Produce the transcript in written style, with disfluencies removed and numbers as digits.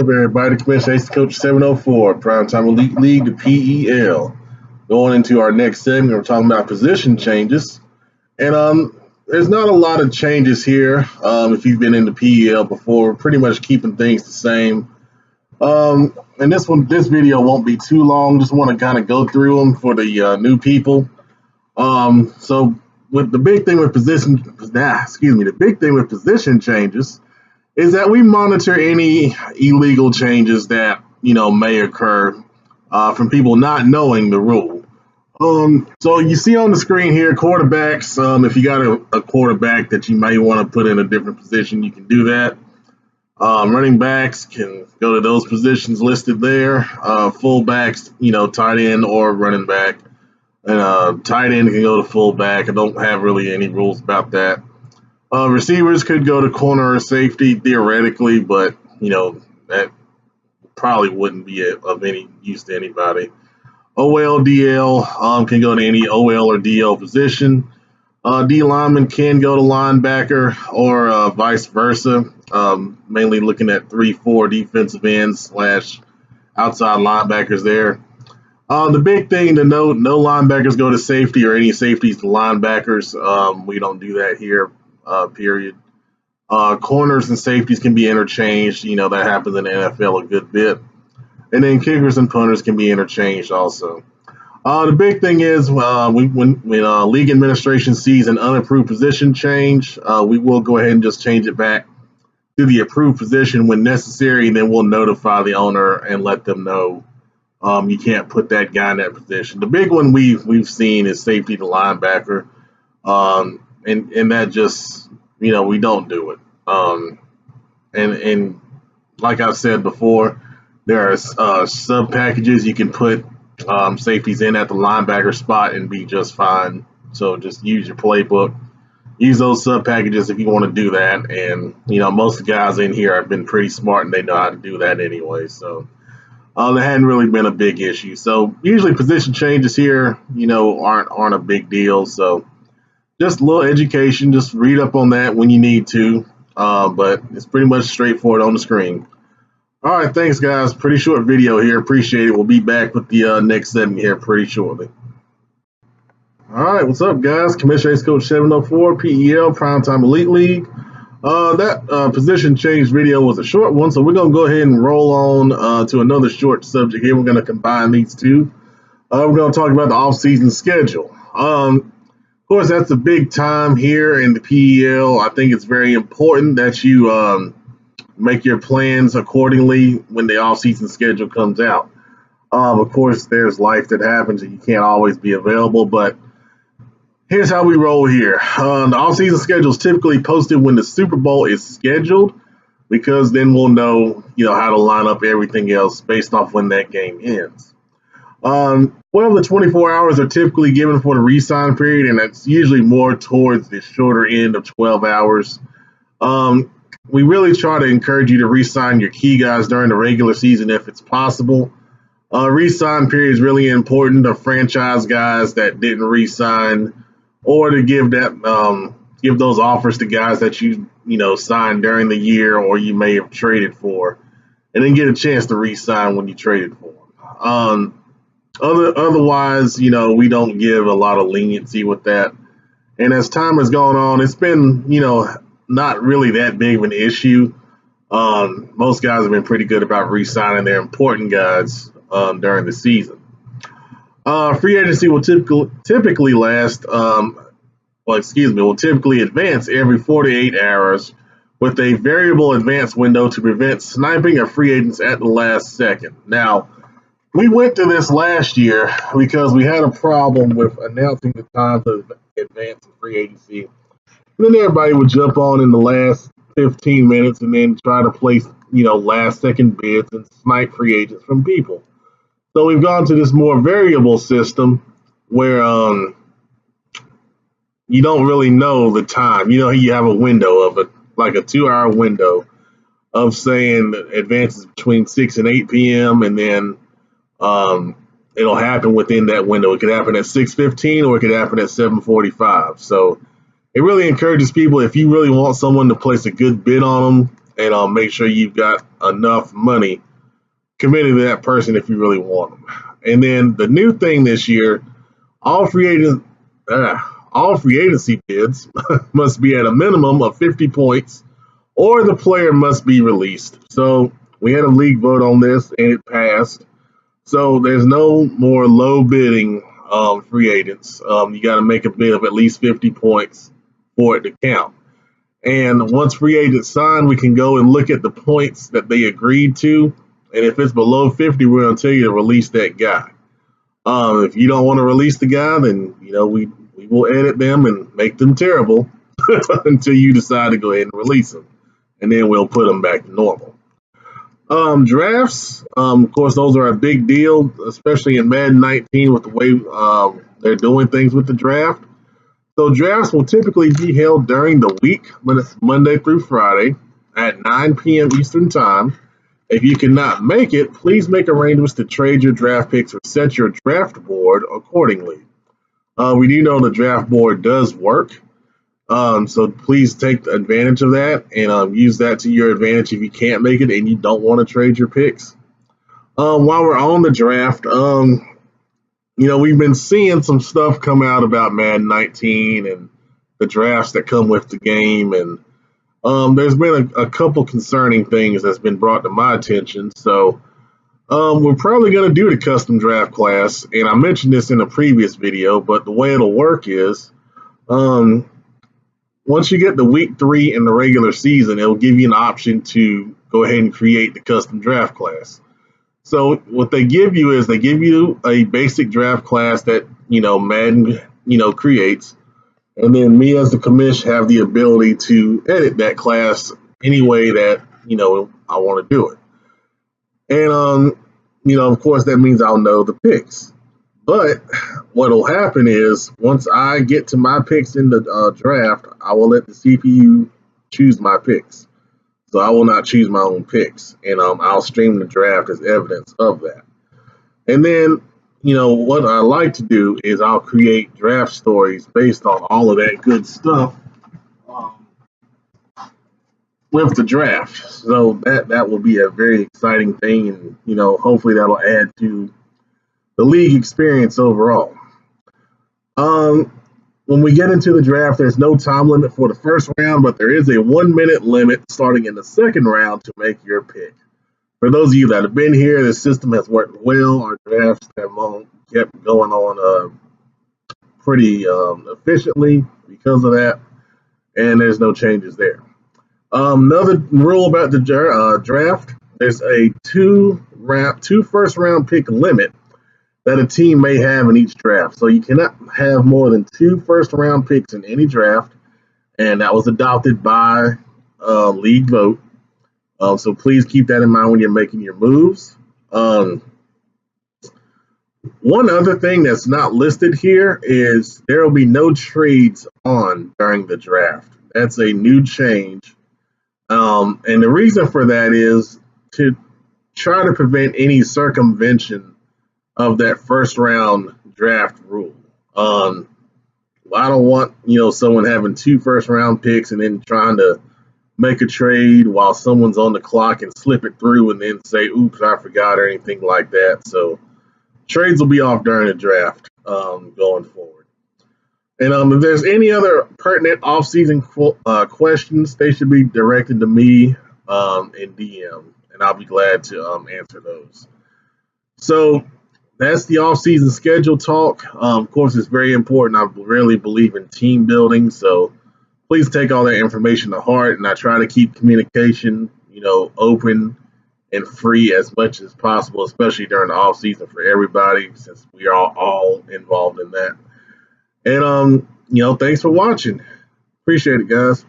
up, everybody? Commissioner Coach 704, Primetime Elite League, the PEL. Going into our next segment, we're talking about position changes. And there's not a lot of changes here. If you've been in the PEL before, we're pretty much keeping things the same. And this video won't be too long. Just want to kind of go through them for the new people. So with the big thing with position changes is that we monitor any illegal changes that may occur from people not knowing the rule. So you see on the screen here, quarterbacks. If you got a quarterback that you may want to put in a different position, you can do that. Running backs can go to those positions listed there. Fullbacks, tight end or running back. And tight end can go to fullback. I don't have really any rules about that. Receivers could go to corner or safety theoretically, but that probably wouldn't be of any use to anybody. OL, DL can go to any OL or DL position. D lineman can go to linebacker or vice versa. Mainly looking at 3-4 defensive ends / outside linebackers there. The big thing to note: no linebackers go to safety or any safeties to linebackers. We don't do that here. Period. Corners and safeties can be interchanged. That happens in the NFL a good bit. And then kickers and punters can be interchanged also. The big thing is when league administration sees an unapproved position change, we will go ahead and just change it back to the approved position when necessary, and then we'll notify the owner and let them know you can't put that guy in that position. The big one we've seen is safety to linebacker. And that just, we don't do it. And like I've said before, there are sub packages you can put safeties in at the linebacker spot and be just fine. So just use your playbook. Use those sub packages if you want to do that. And, most of the guys in here have been pretty smart and they know how to do that anyway. So there hadn't really been a big issue. So usually position changes here, aren't a big deal. So just a little education, just read up on that when you need to, but it's pretty much straightforward on the screen. All right, thanks, guys. Pretty short video here. Appreciate it. We'll be back with the next segment here pretty shortly. All right, what's up, guys? Commissioner Coach 704, PEL, Primetime Elite League. That position change video was a short one, so we're going to go ahead and roll on to another short subject here. We're going to combine these two. We're going to talk about the offseason schedule. Of course, that's a big time here in the PEL. I think it's very important that you make your plans accordingly when the offseason schedule comes out. Of course, there's life that happens and you can't always be available, but here's how we roll here. The offseason schedule is typically posted when the Super Bowl is scheduled, because then we'll know, how to line up everything else based off when that game ends. 12 to 24 hours are typically given for the re-sign period, and it's usually more towards the shorter end of 12 hours. We really try to encourage you to re-sign your key guys during the regular season if it's possible. Re-sign period is really important to franchise guys that didn't re-sign, or to give those offers to guys that you signed during the year or you may have traded for, and then get a chance to re-sign when you traded for them. Otherwise, we don't give a lot of leniency with that. And as time has gone on, it's been, not really that big of an issue. Most guys have been pretty good about re-signing their important guys during the season. Free agency will typically advance every 48 hours with a variable advance window to prevent sniping of free agents at the last second. Now, we went to this last year because we had a problem with announcing the times of advance of free agency. And then everybody would jump on in the last 15 minutes and then try to place, last second bids and snipe free agents from people. So we've gone to this more variable system where you don't really know the time. You have a window of it, like a 2-hour window of saying advances between 6 and 8 p.m. and then it'll happen within that window. It could happen at 6:15 or it could happen at 7:45. So it really encourages people, if you really want someone to place a good bid on them, and make sure you've got enough money committed to that person if you really want them. And then the new thing this year, all free agent, all free agency bids must be at a minimum of 50 points, or the player must be released. So we had a league vote on this, and it passed. So there's no more low bidding free agents. You got to make a bid of at least 50 points for it to count. And once free agents sign, we can go and look at the points that they agreed to. And if it's below 50, we're going to tell you to release that guy. If you don't want to release the guy, then we will edit them and make them terrible until you decide to go ahead and release them, and then we'll put them back to normal. Drafts, of course, those are a big deal, especially in Madden 19 with the way they're doing things with the draft. So drafts will typically be held during the week, but it's Monday through Friday at 9 p.m. Eastern Time. If you cannot make it, please make arrangements to trade your draft picks or set your draft board accordingly. We do know the draft board does work, so please take advantage of that and use that to your advantage if you can't make it and you don't want to trade your picks. While we're on the draft, we've been seeing some stuff come out about Madden 19 and the drafts that come with the game, and there's been a couple concerning things that's been brought to my attention. So we're probably going to do the custom draft class, and I mentioned this in a previous video, but the way it'll work is once you get the week 3 in the regular season, it'll give you an option to go ahead and create the custom draft class. So what they give you is they give you a basic draft class that, Madden, creates. And then me as the commish have the ability to edit that class any way that, I want to do it. And, of course, that means I'll know the picks. But what will happen is once I get to my picks in the draft, I will let the CPU choose my picks. So I will not choose my own picks, and I'll stream the draft as evidence of that. And then, what I like to do is I'll create draft stories based on all of that good stuff with the draft. So that will be a very exciting thing, and hopefully that'll add to the league experience overall. When we get into the draft, there's no time limit for the first round, but there is a 1-minute limit starting in the second round to make your pick. For those of you that have been here, the system has worked well. Our drafts have kept going on pretty efficiently because of that, and there's no changes there. Another rule about the draft, there's a two first round pick limit that a team may have in each draft. So you cannot have more than 2 first-round picks in any draft, and that was adopted by league vote. So please keep that in mind when you're making your moves. One other thing that's not listed here is there will be no trades on during the draft. That's a new change. And the reason for that is to try to prevent any circumvention of that first round draft rule. I don't want someone having 2 first round picks and then trying to make a trade while someone's on the clock and slip it through and then say, "Oops, I forgot," or anything like that. So trades will be off during the draft going forward. And if there's any other pertinent off-season questions, they should be directed to me in DM, and I'll be glad to answer those. So that's the off-season schedule talk. Of course, it's very important. I really believe in team building, so please take all that information to heart, and I try to keep communication, open and free as much as possible, especially during the off-season for everybody, since we are all involved in that. And, thanks for watching. Appreciate it, guys.